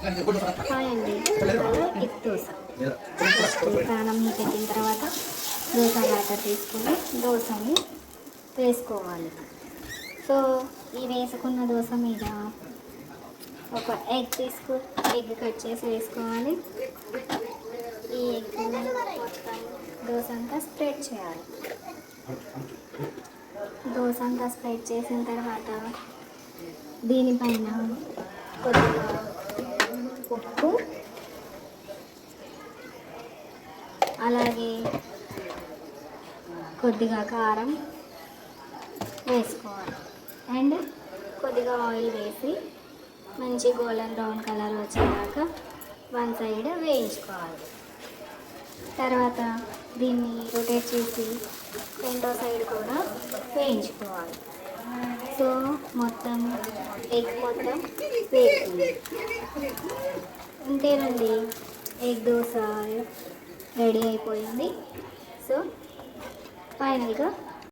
Hi అండి, ఇవాళ egg dosa. First ప్రాణం హీట్ ఎక్కిన తర్వాత దోశ బ్యాటర్ తీసుకొని దోశని వేసుకోవాలి. సో ఈ వేసుకున్న దోశ మీద ఒక ఎగ్ కట్ చేసి వేసుకోవాలి. ఈ ఎగ్ మొత్తం దోశ అంతా స్ప్రెడ్ చేయాలి. దోశ అంతా స్ప్రెడ్ చేసిన తర్వాత దీనిపైన కొద్దిగా ఉప్పు, అలాగే కొద్దిగా కారం వేసుకోవాలి. అండ్ కొద్దిగా ఆయిల్ వేసి మంచి గోల్డెన్ బ్రౌన్ కలర్ వచ్చేదాకా వన్ సైడ్ వేయించుకోవాలి. తర్వాత దీన్ని రొటేట్ చేసి రెండో సైడ్ కూడా వేయించుకోవాలి. సో మొత్తం ఎగ్ మొత్తం వేస్తుంది. అంతేనండి, ఎగ్ దోశ రెడీ అయిపోయింది. సో ఫైనల్గా